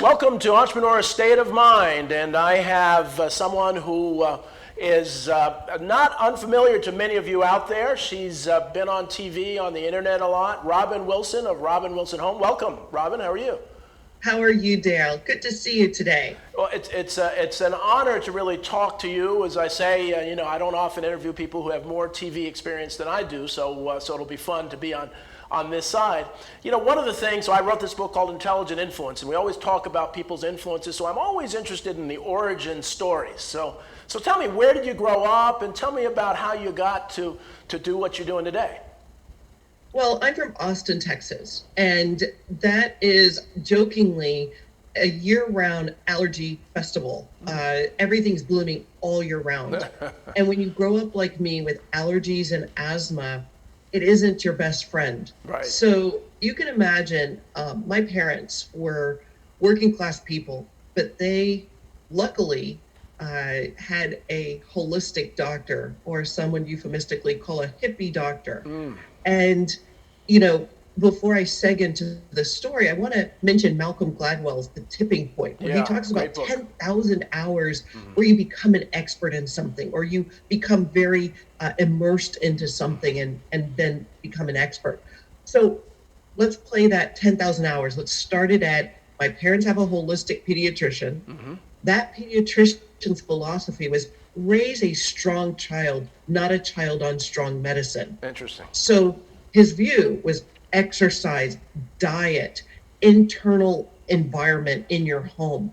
Welcome to Entrepreneur State of Mind, and I have someone who is not unfamiliar to many of you out there. She's been on TV, on the internet a lot. Robin Wilson of Robin Wilson Home. Welcome, Robin. How are you? How are you, Dale? Good to see you today. Well, it's an honor to really talk to you. As I say, I don't often interview people who have more TV experience than I do, so it'll be fun to be on this side. One of the things, so I wrote this book called Intelligent Influence, and we always talk about people's influences, so I'm always interested in the origin stories. So tell me, where did you grow up, and tell me about how you got to do what you're doing today. Well, I'm from Austin, Texas, and that is jokingly a year-round allergy festival. Everything's blooming all year round. And when you grow up like me with allergies and asthma, it isn't your best friend. Right. So you can imagine my parents were working class people, but they luckily had a holistic doctor, or someone euphemistically call a hippie doctor. And, before I seg into the story, I want to mention Malcolm Gladwell's The Tipping Point, where he talks about 10,000 hours where you become an expert in something, or you become very immersed into something and then become an expert. So let's play that 10,000 hours. Let's start it at, my parents have a holistic pediatrician. That pediatrician's philosophy was raise a strong child, not a child on strong medicine. Interesting. So his view was exercise, diet, internal environment in your home.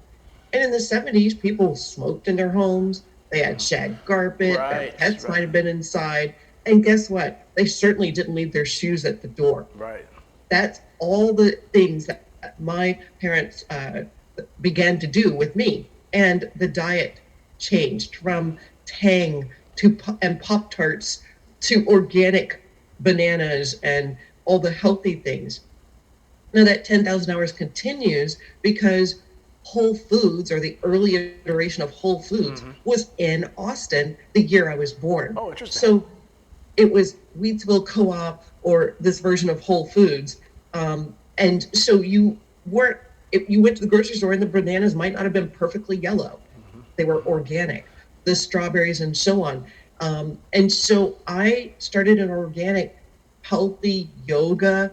And in the 70s, people smoked in their homes. They had shag carpet. Their pets might have been inside. And guess what? They certainly didn't leave their shoes at the door. Right. That's all the things that my parents began to do with me. And the diet changed from Tang and Pop-Tarts to organic bananas and all the healthy things. Now that 10,000 hours continues because Whole Foods, or the early iteration of Whole Foods, was in Austin the year I was born. Oh, interesting. So it was Wheatsville Co-op, or this version of Whole Foods. And so you went to the grocery store and the bananas might not have been perfectly yellow. They were organic, the strawberries and so on. And so I started an organic, healthy yoga,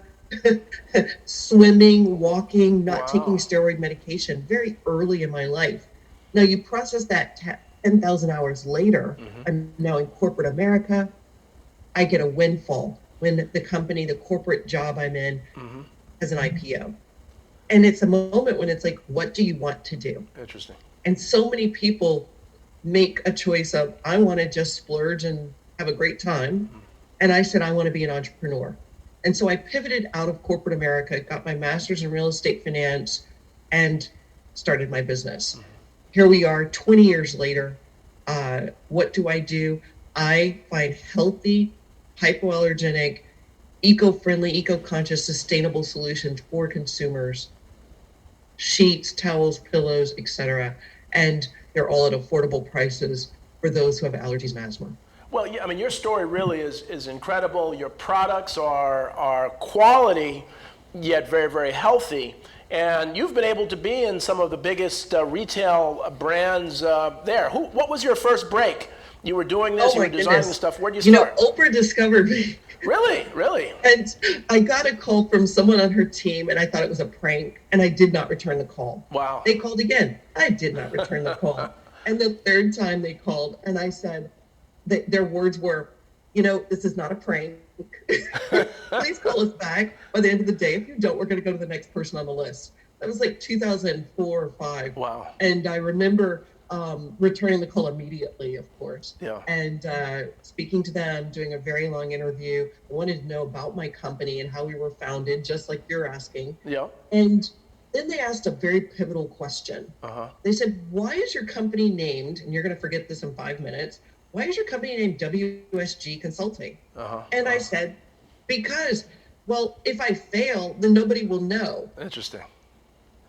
swimming, walking, not taking steroid medication very early in my life. Now you process that 10,000 hours later, I'm now in corporate America. I get a windfall when the company, the corporate job I'm in, has an IPO. And it's a moment when it's like, what do you want to do? Interesting. And so many people make a choice of, I want to just splurge and have a great time. And I said, I want to be an entrepreneur. And so I pivoted out of corporate America, got my master's in real estate finance, and started my business. Here we are 20 years later. What do? I find healthy, hypoallergenic, eco-friendly, eco-conscious, sustainable solutions for consumers. Sheets, towels, pillows, etc. And they're all at affordable prices for those who have allergies and asthma. Well, yeah, I mean, your story really is incredible. Your products are quality, yet very, very healthy. And you've been able to be in some of the biggest retail brands there. What was your first break? You were doing this, you were designing stuff. Where did you start? Oprah discovered me. Really? And I got a call from someone on her team, and I thought it was a prank, and I did not return the call. Wow. They called again. I did not return the call. And the third time they called, and I said, their words were, this is not a prank. Please call us back by the end of the day. If you don't, we're going to go to the next person on the list. That was like 2004 or 5. Wow. And I remember returning the call immediately, of course. Yeah. And speaking to them, doing a very long interview. I wanted to know about my company and how we were founded, just like you're asking. Yeah. And then they asked a very pivotal question. They said, why is your company named, and you're going to forget this in 5 minutes, why is your company named WSG Consulting? And I said, because, well, if I fail, then nobody will know. Interesting.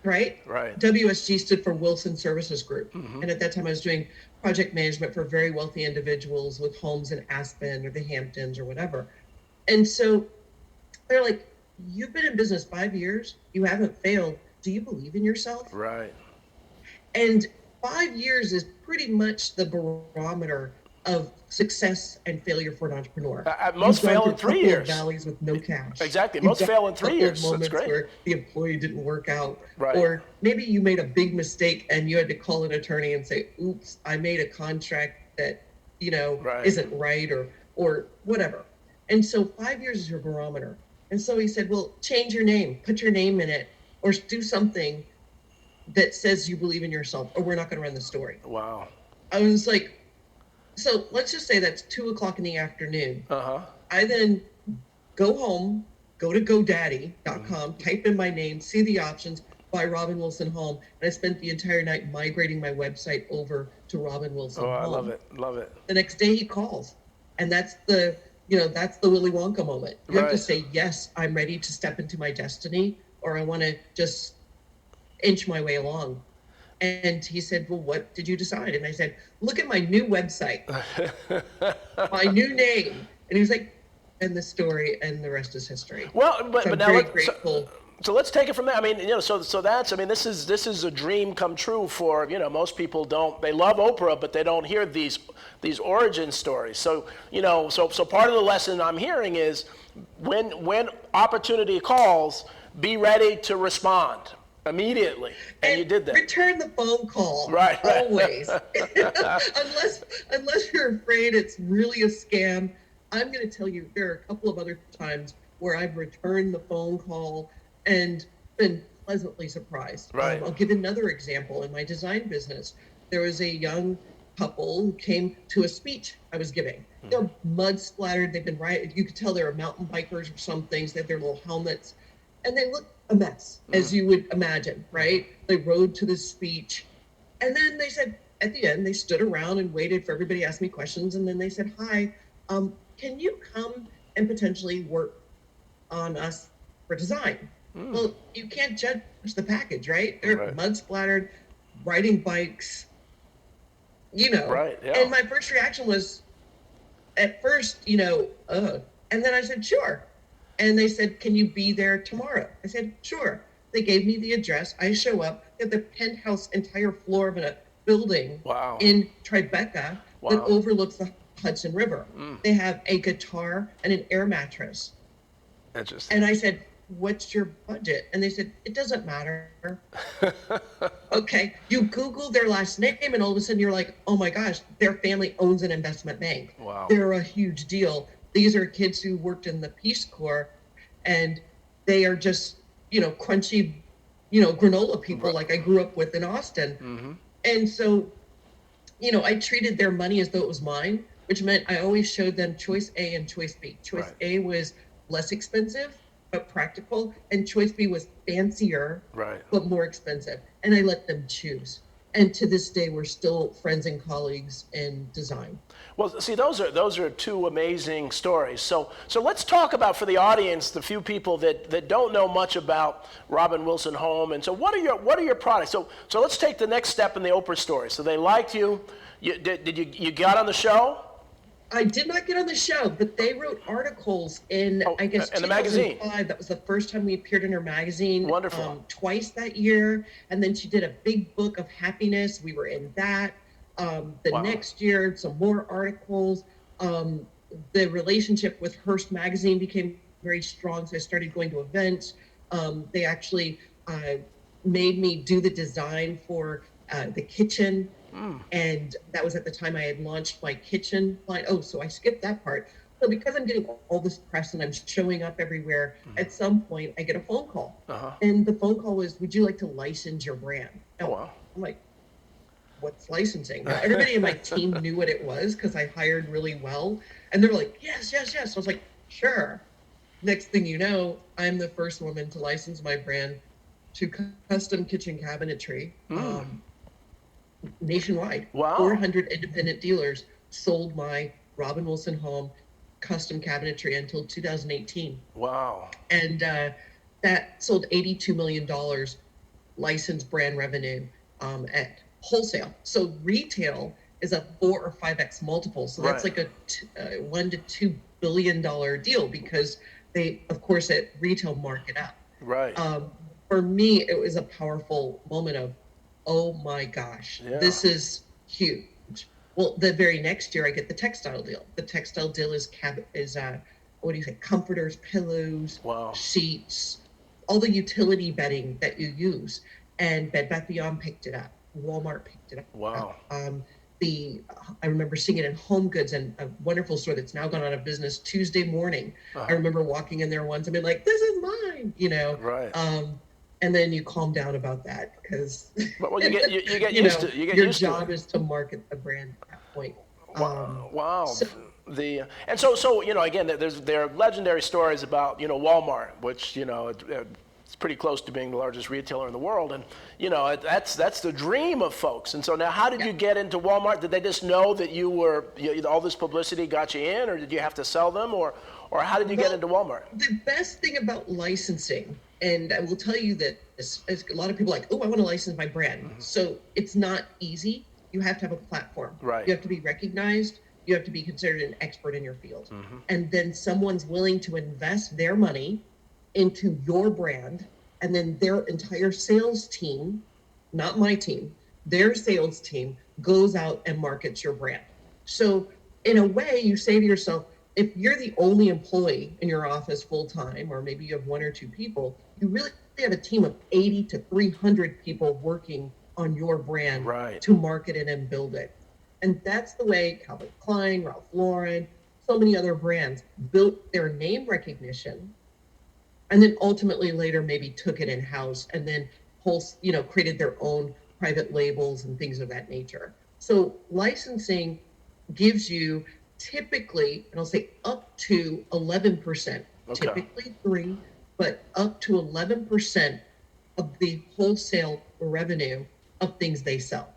Right? Right. WSG stood for Wilson Services Group. And at that time I was doing project management for very wealthy individuals with homes in Aspen or the Hamptons or whatever. And so they're like, you've been in business 5 years, you haven't failed. do you believe in yourself? Right. And 5 years is pretty much the barometer of success and failure for an entrepreneur. You've Most gone fail through in a three couple of years. valleys with no cash. Exactly. You've Most got fail in a 3 couple of years. That's moments great. where the employee didn't work out, Right. or maybe you made a big mistake and you had to call an attorney and say, oops, I made a contract that, Right. isn't right, or whatever. And so 5 years is your barometer. And so he said, well, change your name, put your name in it, or do something that says you believe in yourself, or we're not going to run the story. Wow. I was like, so let's just say that's 2 o'clock in the afternoon. Uh-huh. I then go home, go to Mm-hmm. GoDaddy.com, type in my name, see the options, buy Robin Wilson Home. And I spent the entire night migrating my website over to Robin Oh, Wilson I love Home. it. Love it. The next day he calls. And that's the Willy Wonka moment. You have to Right. say, yes, I'm ready to step into my destiny, or I want to just inch my way along. And he said, well, what did you decide? And I said, look at my new website, my new name. And he was like, and the story and the rest is history. Well, but So I'm now very let's grateful. so let's take it from there. I mean, so that's, I mean, this is a dream come true for, most people don't, they love Oprah, but they don't hear these origin stories. So, so part of the lesson I'm hearing is when opportunity calls, be ready to respond immediately. And you did that. Return the phone call. Right. Always. unless you're afraid it's really a scam. I'm going to tell you, there are a couple of other times where I've returned the phone call and been pleasantly surprised. Right. I'll give another example. In my design business, there was a young couple who came to a speech I was giving. They're mud splattered. They've been right. You could tell they were mountain bikers or some things. They had their little helmets, and they looked a mess, as you would imagine, right? They rode to this speech, and then they said, at the end, they stood around and waited for everybody to ask me questions, and then they said, hi, can you come and potentially work on us for design? Well, you can't judge the package, right? They're Right. mud splattered, riding bikes, Right, yeah. And my first reaction was, at first, and then I said, sure. And they said, can you be there tomorrow? I said, sure. They gave me the address. I show up. They have the penthouse entire floor of a building Wow. in Tribeca that Wow. overlooks the Hudson River. They have a guitar and an air mattress. Interesting. And I said, what's your budget? And they said, it doesn't matter. Okay. You Google their last name and all of a sudden you're like, oh my gosh, their family owns an investment bank. Wow. They're a huge deal. These are kids who worked in the Peace Corps, and they are just, crunchy, granola people like I grew up with in Austin. And so, I treated their money as though it was mine, which meant I always showed them choice A and choice B. Choice Right. A was less expensive, but practical, and choice B was fancier, Right. but more expensive. And I let them choose. And to this day, we're still friends and colleagues in design. Well, see, those are two amazing stories. So let's talk about, for the audience, the few people that don't know much about Robin Wilson Home. And so what are your products? So let's take the next step in the Oprah story. So they liked you. Did you got on the show? I did not get on the show, but they wrote articles in, I guess, in the magazine. 2005. That was the first time we appeared in her magazine. Wonderful. Twice that year. And then she did a big book of happiness. We were in that. The Wow. next year, some more articles. The relationship with Hearst magazine became very strong, so I started going to events. They actually made me do the design for the kitchen. And that was at the time I had launched my kitchen line. Oh, so I skipped that part. So because I'm getting all this press and I'm showing up everywhere, at some point I get a phone call. Uh-huh. And the phone call was, would you like to license your brand? Oh, wow. I'm like, what's licensing? Now, everybody in my team knew what it was because I hired really well. And they were like, yes, yes, yes. So I was like, sure. Next thing you know, I'm the first woman to license my brand to custom kitchen cabinetry. Nationwide. Wow. 400 independent dealers sold my Robin Wilson Home custom cabinetry until 2018. Wow. And that sold $82 million licensed brand revenue at wholesale. So retail is a 4 or 5x multiple. So that's Right. like a $1 to $2 billion deal because they, of course, at retail mark it up. Right. for me, it was a powerful moment of, oh my gosh, Yeah. this is huge. Well, the very next year, I get the textile deal. The textile deal is what do you say? Comforters, pillows, Wow. sheets, all the utility bedding that you use. And Bed Bath Beyond picked it up. Walmart picked it up. Wow. I remember seeing it in Home Goods, and a wonderful store that's now gone out of business Tuesday morning. I remember walking in there once and being like, "This is mine," Right. And then you calm down about that because Well, you get used to you get your used to job it. is to market the brand at that point. Wow. Wow. So So again, there are legendary stories about Walmart, which it's pretty close to being the largest retailer in the world, and that's the dream of folks. And so now, how did you get into Walmart? Did they just know that all this publicity got you in, or did you have to sell them, or how did you get into Walmart? The best thing about licensing, and I will tell you that a lot of people are like, oh, I want to license my brand. So it's not easy. You have to have a platform. Right. You have to be recognized. You have to be considered an expert in your field. And then someone's willing to invest their money into your brand, and then their entire sales team, not my team, their sales team goes out and markets your brand. So in a way, you say to yourself, if you're the only employee in your office full time, or maybe you have one or two people, you really have a team of 80 to 300 people working on your brand to market it and build it. And that's the way Calvin Klein, Ralph Lauren, so many other brands built their name recognition, and then ultimately later maybe took it in-house and then created their own private labels and things of that nature. So licensing gives you typically, and I'll say up to 11%, typically 3, but up to 11% of the wholesale revenue of things they sell.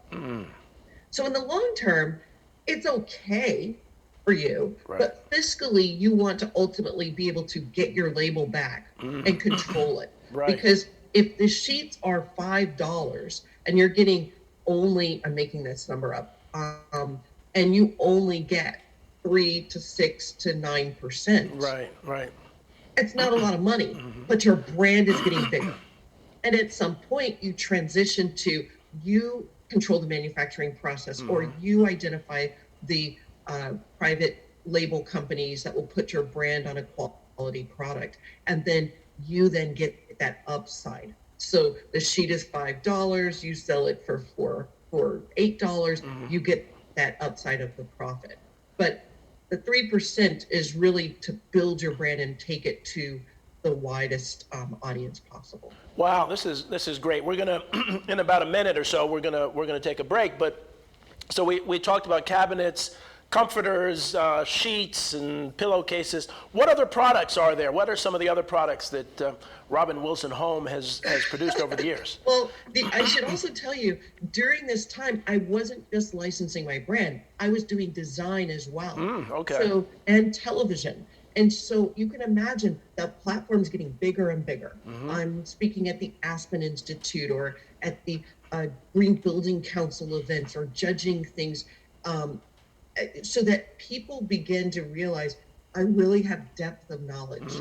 So in the long term, it's okay for you, but fiscally, you want to ultimately be able to get your label back and control it. Because if the sheets are $5 and you're getting only, I'm making this number up, and you only get 3 to 6 to 9%. Right. It's not a lot of money, but your brand is getting bigger. And at some point, you transition to you control the manufacturing process, or you identify the private label companies that will put your brand on a quality product, and then you then get that upside. So the sheet is $5, you sell it for $8, you get that upside of the profit. But the 3% is really to build your brand and take it to the widest audience possible. Wow, this is great. We're gonna in about a minute or so we're gonna take a break. But so we talked about cabinets, comforters, sheets, and pillowcases. What other products are there? What are some of the other products that Robin Wilson Home has produced over the years? Well, I should also tell you, during this time, I wasn't just licensing my brand. I was doing design as well. So, and television. And so you can imagine that platform's getting bigger and bigger. I'm speaking at the Aspen Institute or at the Green Building Council events, or judging things, so that people begin to realize I really have depth of knowledge.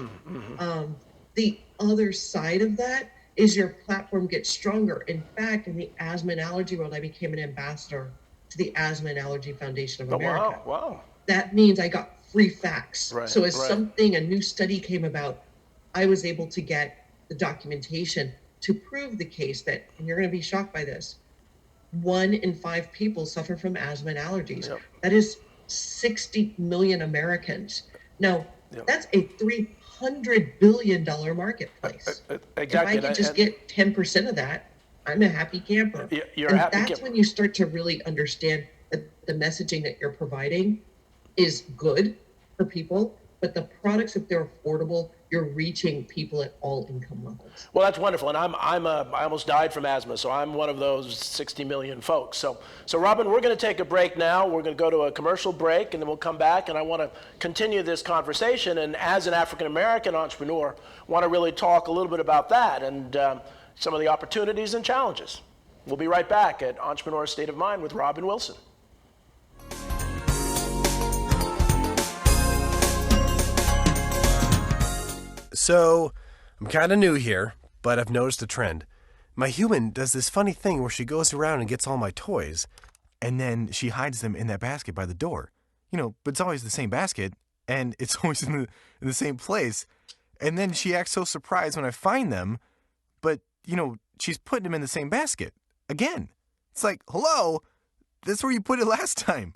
The other side of that is your platform gets stronger. In fact, in the asthma and allergy world, I became an ambassador to the Asthma and Allergy Foundation of America. Wow. That means I got free facts. So as a new study came about, I was able to get the documentation to prove the case that, and you're going to be shocked by this, 1 in 5 people suffer from asthma and allergies. That is 60 million Americans. Now, that's a $300 billion marketplace. If I could just get 10% of that, I'm a happy camper. That's when you start to really understand that the messaging that you're providing is good for people, but the products, if they're affordable, you're reaching people at all income levels. Well, that's wonderful, and I almost died from asthma, so I'm one of those 60 million folks. So Robin, we're going to take a break now. We're going to go to a commercial break, and then we'll come back, and I want to continue this conversation. And as an African American entrepreneur, I want to really talk a little bit about that and some of the opportunities and challenges. We'll be right back at Entrepreneur State of Mind with Robin Wilson. So I'm kind of new here, but I've noticed a trend. My human does this funny thing where she goes around and gets all my toys, and then she hides them in that basket by the door. But it's always the same basket, and it's always in the same place. And then she acts so surprised when I find them, but, she's putting them in the same basket. Again. It's like, hello, that's where you put it last time.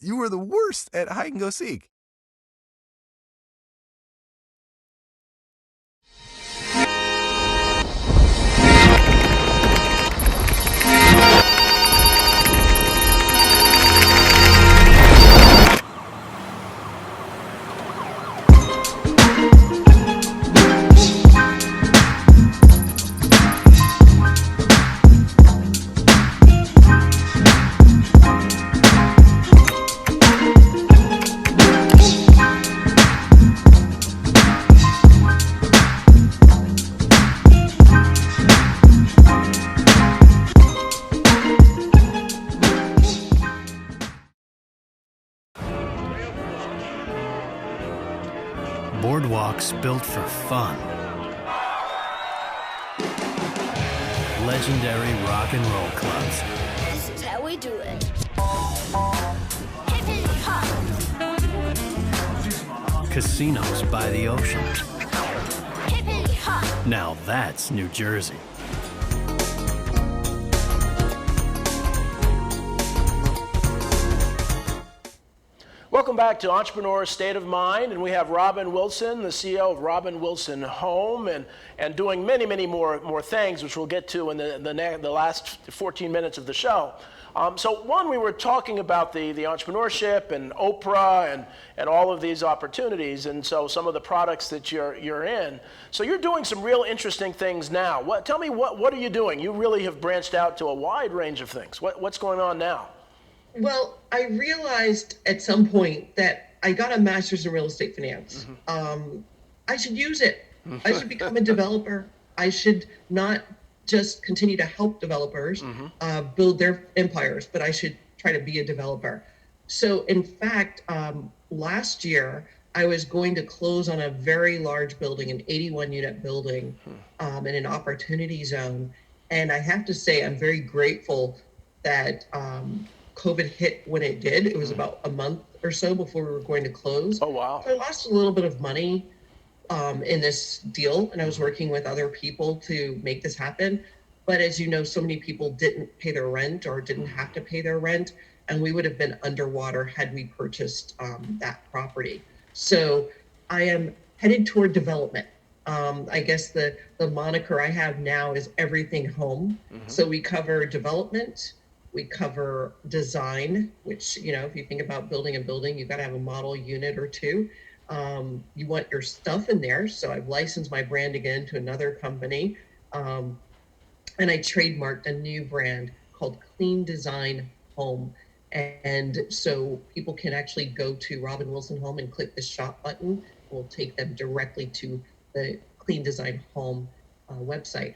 You were the worst at hide and go seek. Boardwalks built for fun. Legendary rock and roll clubs. This is how we do it. Hippity hop. Casinos by the ocean. Hippity hop. Now that's New Jersey. Welcome back to Entrepreneur State of Mind, and we have Robin Wilson, the CEO of Robin Wilson Home, and doing many, many more things, which we'll get to in the last 14 minutes of the show. So one, we were talking about the entrepreneurship and Oprah and all of these opportunities, and so some of the products that you're in. So you're doing some real interesting things now. Tell me what are you doing? You really have branched out to a wide range of things. What's going on now? Well, I realized at some point that I got a master's in real estate finance. I should use it. I should become a developer. I should not just continue to help developers build their empires, but I should try to be a developer. So in fact, last year, I was going to close on a very large building, an 81 unit building in an opportunity zone. And I have to say, I'm very grateful that COVID hit when it did. It was about a month or so before we were going to close. Oh, wow. So I lost a little bit of money in this deal, and I was working with other people to make this happen. But as you know, so many people didn't pay their rent or didn't have to pay their rent, and we would have been underwater had we purchased that property. So I am headed toward development. I guess the moniker I have now is everything home. So we cover development, we cover design, which, if you think about building a building, you've got to have a model unit or two. You want your stuff in there. So I've licensed my brand again to another company. And I trademarked a new brand called Clean Design Home. And so people can actually go to Robin Wilson Home and click the shop button. We'll take them directly to the Clean Design Home website.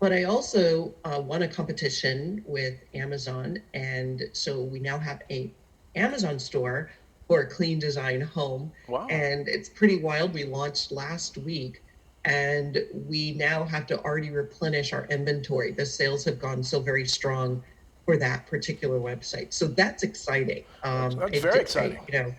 But I also won a competition with Amazon. And so we now have a Amazon store for a Clean Design Home. Wow. And it's pretty wild. We launched last week, and we now have to already replenish our inventory. The sales have gone so very strong for that particular website. So that's exciting. That's very exciting. You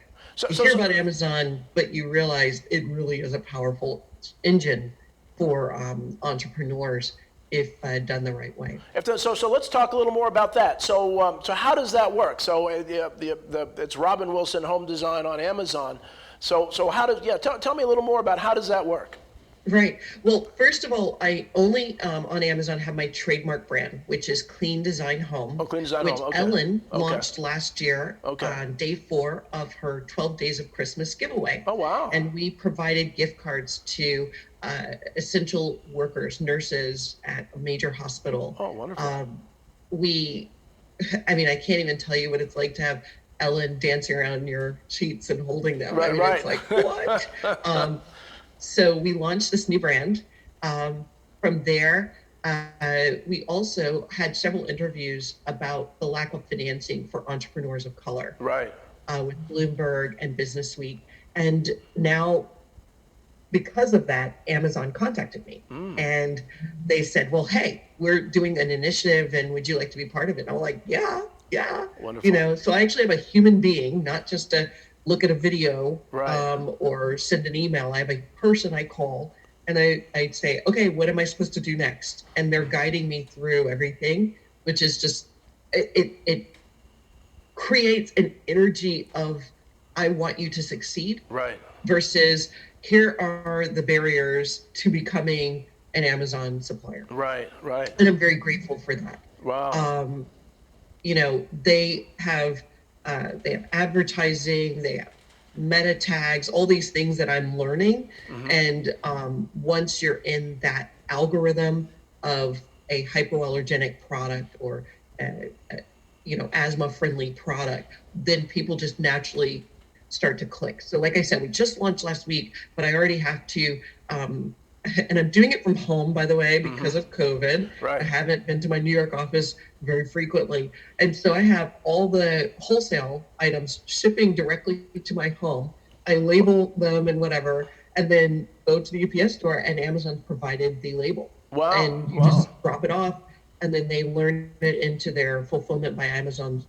hear about Amazon, but you realize it really is a powerful engine for entrepreneurs if done the right way. So let's talk a little more about that. So how does that work? So it's Robin Wilson Home Design on Amazon. So tell me a little more about how does that work? Right. Well, first of all, I only on Amazon have my trademark brand, which is Clean Design Home. Oh, Clean Design Home. Okay. Which Ellen launched last year on day 4 of her 12 Days of Christmas giveaway. Oh, wow. And we provided gift cards to essential workers, nurses at a major hospital. Oh, wonderful. I can't even tell you what it's like to have Ellen dancing around your sheets and holding them. Right. It's like, what? So we launched this new brand. From there, we also had several interviews about the lack of financing for entrepreneurs of color. Right. With Bloomberg and Business Week. And now, because of that, Amazon contacted me and they said, well, hey, we're doing an initiative and would you like to be part of it? And I'm like, yeah. Wonderful. So I actually have a human being, not just a look at a video Right. or send an email. I have a person I call and I'd say, okay, what am I supposed to do next? And they're guiding me through everything, which is just, it creates an energy of, I want you to succeed Right. versus here are the barriers to becoming an Amazon supplier. Right. And I'm very grateful for that. Wow. They have advertising, they have meta tags, all these things that I'm learning. And once you're in that algorithm of a hypoallergenic product or asthma friendly product, then people just naturally start to click. So like I said, we just launched last week, but I already have to and I'm doing it from home, by the way, because of COVID. Right. I haven't been to my New York office very frequently. And so I have all the wholesale items shipping directly to my home. I label them and whatever, and then go to the UPS store and Amazon's provided the label. Wow. And you just drop it off and then they learn it into their fulfillment by Amazon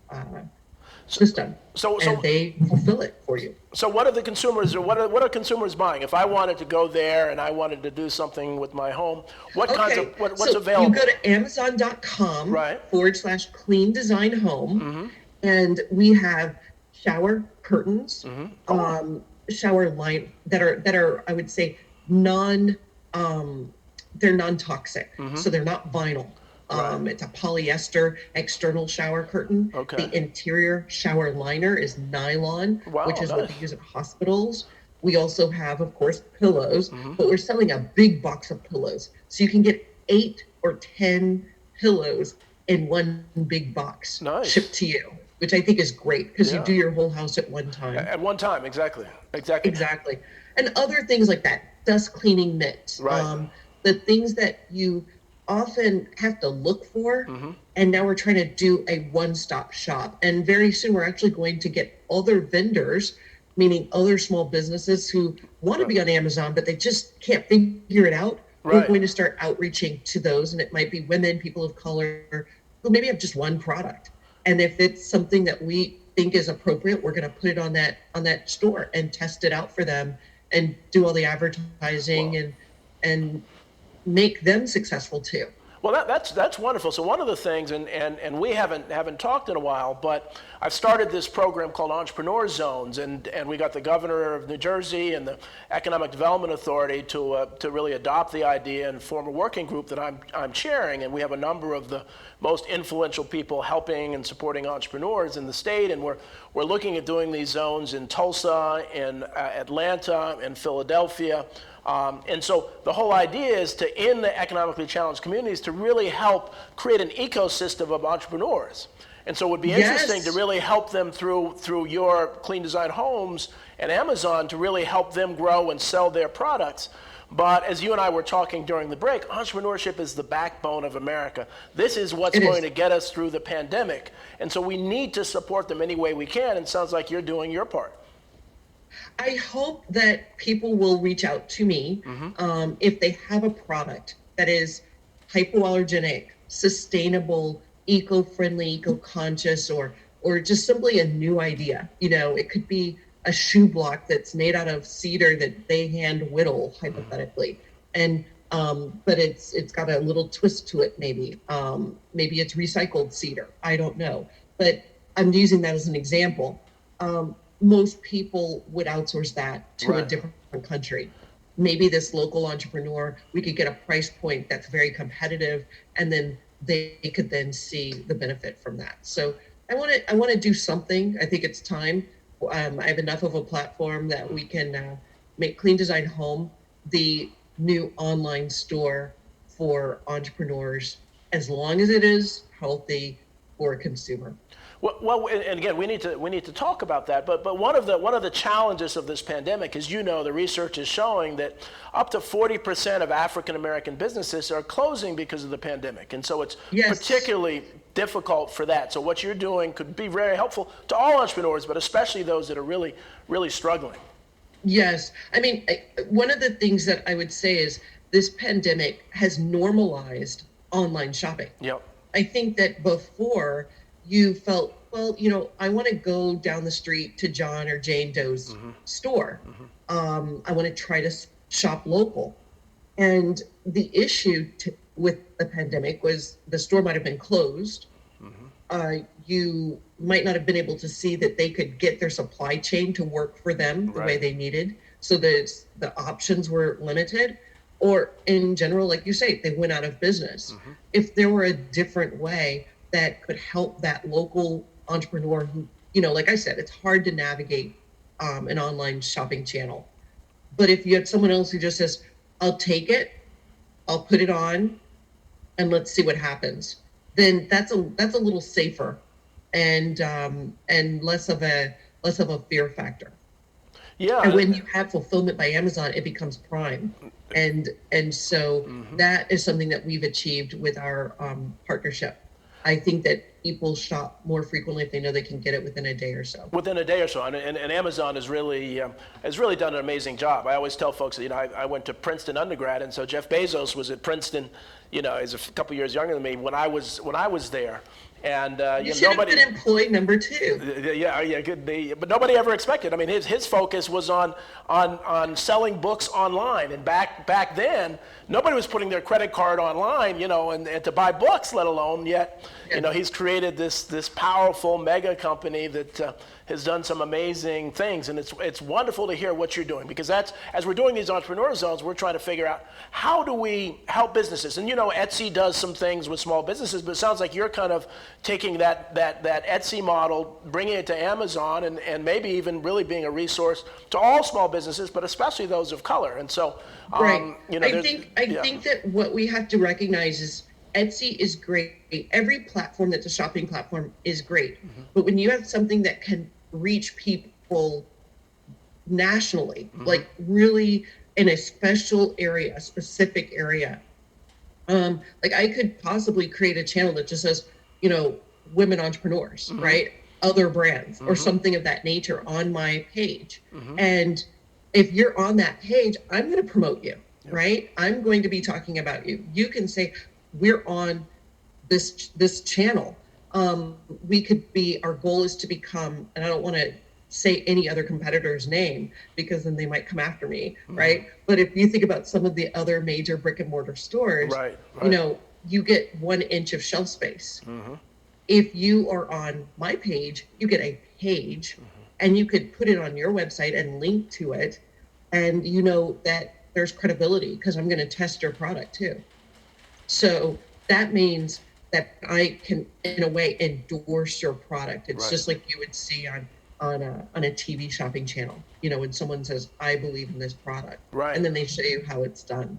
system. And they fulfill it for you. So what are the consumers, or what are consumers buying? If I wanted to go there and I wanted to do something with my home, what's available? You go to Amazon.com Right. /clean design home, and we have shower curtains, shower line that are I would say they're non-toxic, so they're not vinyl. It's a polyester external shower curtain. Okay. The interior shower liner is nylon, which is what they use at hospitals. We also have, of course, pillows, but we're selling a big box of pillows. So you can get 8 or 10 pillows in one big box shipped to you, which I think is great because you do your whole house at one time. At one time, exactly. Exactly. And other things like that, dust cleaning mitts, Right. the things that you often have to look for, and now we're trying to do a one-stop shop, and very soon we're actually going to get other vendors, meaning other small businesses who want to be on Amazon but they just can't figure it out. We're going to start outreaching to those, and it might be women, people of color who maybe have just one product, and if it's something that we think is appropriate, we're going to put it on that store and test it out for them and do all the advertising and make them successful too. Well, that's wonderful. So one of the things, and we haven't talked in a while, but I've started this program called Entrepreneur Zones, and we got the governor of New Jersey and the Economic Development Authority to really adopt the idea and form a working group that I'm chairing, and we have a number of the most influential people helping and supporting entrepreneurs in the state, and we're looking at doing these zones in Tulsa, in Atlanta, and Philadelphia. And so the whole idea is in the economically challenged communities to really help create an ecosystem of entrepreneurs. And so it would be interesting to really help them through your Clean Design Homes and Amazon to really help them grow and sell their products. But as you and I were talking during the break, entrepreneurship is the backbone of America. This is what's going to get us through the pandemic. And so we need to support them any way we can. And it sounds like you're doing your part. I hope that people will reach out to me if they have a product that is hypoallergenic, sustainable, eco-friendly, eco-conscious, or just simply a new idea. It could be a shoe block that's made out of cedar that they hand whittle, hypothetically, and but it's got a little twist to it. Maybe it's recycled cedar. I don't know, but I'm using that as an example. Most people would outsource that to a different country. Maybe this local entrepreneur, we could get a price point that's very competitive, and then they could then see the benefit from that. So I want to do something. I think it's time. I have enough of a platform that we can make Clean Design Home the new online store for entrepreneurs, as long as it is healthy for a consumer. Well, and again, we need to talk about that. But one of the challenges of this pandemic is, the research is showing that up to 40% of African American businesses are closing because of the pandemic, and so it's particularly difficult for that. So what you're doing could be very helpful to all entrepreneurs, but especially those that are really, really struggling. Yes. I mean, one of the things that I would say is this pandemic has normalized online shopping. Yep. I think that before you felt, well, I want to go down the street to John or Jane Doe's store. I want to try to shop local. And the issue with the pandemic was the store might have been closed. You might not have been able to see that they could get their supply chain to work for them the way Right. they needed. So the options were limited. Or in general, like you say, they went out of business. If there were a different way that could help that local entrepreneur who, like I said, it's hard to navigate an online shopping channel. But if you had someone else who just says, I'll take it, I'll put it on, and let's see what happens, then that's a little safer and less of a fear factor. Yeah. And when you have fulfillment by Amazon, it becomes Prime. And so that is something that we've achieved with our partnership. I think that people shop more frequently if they know they can get it within a day or so. Within a day or so, and Amazon has really done an amazing job. I always tell folks that I went to Princeton undergrad, and so Jeff Bezos was at Princeton. He's a couple years younger than me when I was there, and You should have been employee number 2. Yeah, good. But nobody ever expected. I mean, his focus was on selling books online, and back then nobody was putting their credit card online, and to buy books, let alone yet. He's created this powerful mega company that has done some amazing things, and it's wonderful to hear what you're doing, because that's, as we're doing these entrepreneur zones, we're trying to figure out how do we help businesses. And Etsy does some things with small businesses, but it sounds like you're kind of taking that Etsy model, bringing it to Amazon, and maybe even really being a resource to all small businesses, but especially those of color. And so, right. I think that what we have to recognize is Etsy is great. Every platform that's a shopping platform is great. But when you have something that can reach people nationally, like really in a special area, a specific area, like I could possibly create a channel that just says, women entrepreneurs, right? Other brands or something of that nature on my page. And if you're on that page, I'm going to promote you, right? I'm going to be talking about you. You can say, we're on this channel. We could be, our goal is to become, and I don't want to say any other competitor's name because then they might come after me, right? But if you think about some of the other major brick and mortar stores, right. You get 1 inch of shelf space. If you are on my page, you get a page, and you could put it on your website and link to it, and that there's credibility because I'm going to test your product too. So that means that I can, in a way, endorse your product. It's just like you would see on a TV shopping channel, when someone says, I believe in this product. Right. And then they show you how it's done.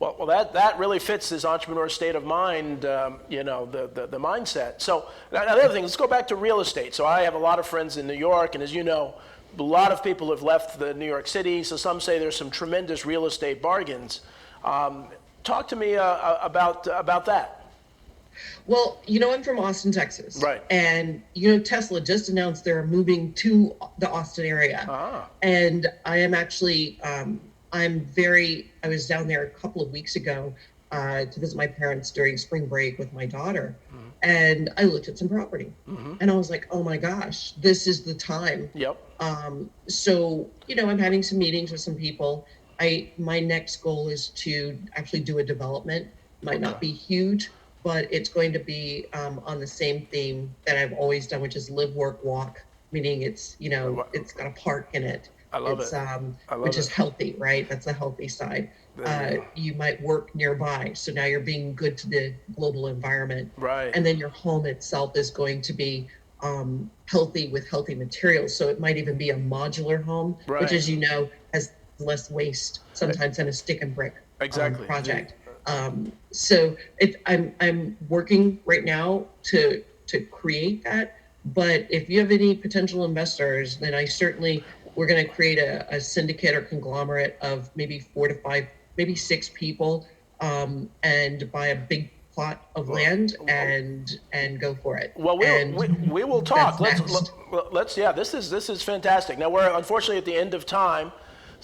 Well, that really fits this entrepreneur state of mind, the mindset. So another thing, let's go back to real estate. So I have a lot of friends in New York, and as you know, a lot of people have left the New York City. So some say there's some tremendous real estate bargains. Talk to me about that. Well, I'm from Austin, Texas. Right. And, Tesla just announced they're moving to the Austin area. And I am actually, I was down there a couple of weeks ago to visit my parents during spring break with my daughter. And I looked at some property. And I was like, oh my gosh, this is the time. Yep. So, I'm having some meetings with some people. My next goal is to actually do a development. Might not be huge, but it's going to be on the same theme that I've always done, which is live, work, walk, meaning it's, it's got a park in it. I love it. Which is healthy, right? That's the healthy side. You might work nearby. So now you're being good to the global environment. Right. And then your home itself is going to be healthy with healthy materials. So it might even be a modular home, which, as you know, has less waste sometimes than a stick and brick project. So I'm working right now to create that. But if you have any potential investors, then we're going to create a syndicate or conglomerate of maybe 4 to 5, maybe 6 people, and buy a big plot of land and go for it. Well, we will talk. Let's this is fantastic. Now we're unfortunately at the end of time.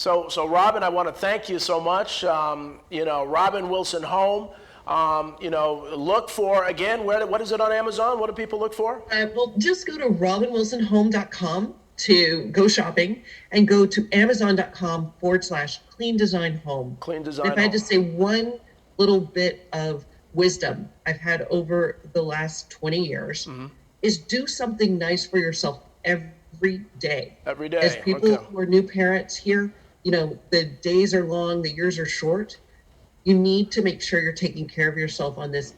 So Robin, I want to thank you so much. Robin Wilson Home. Look for, again, what is it on Amazon? What do people look for? Well, just go to robinwilsonhome.com to go shopping, and go to amazon.com/clean design home. Clean Design If I had to Home. say one little bit of wisdom I've had over the last 20 years, is do something nice for yourself every day. Every day. As people Okay. who are new parents here, the days are long, the years are short. You need to make sure you're taking care of yourself on this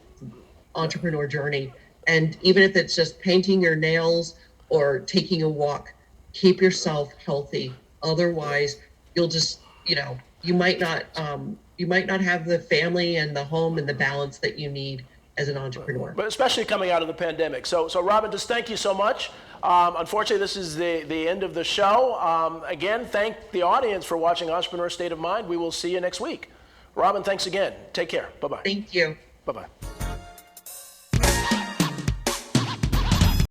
entrepreneur journey. And even if it's just painting your nails or taking a walk, keep yourself healthy. Otherwise, you'll just, you might not have the family and the home and the balance that you need as an entrepreneur. But especially coming out of the pandemic. So Robin, just thank you so much. Unfortunately, this is the end of the show. Again, thank the audience for watching Entrepreneur State of Mind. We will see you next week. Robin, thanks again. Take care. Bye-bye. Thank you. Bye-bye.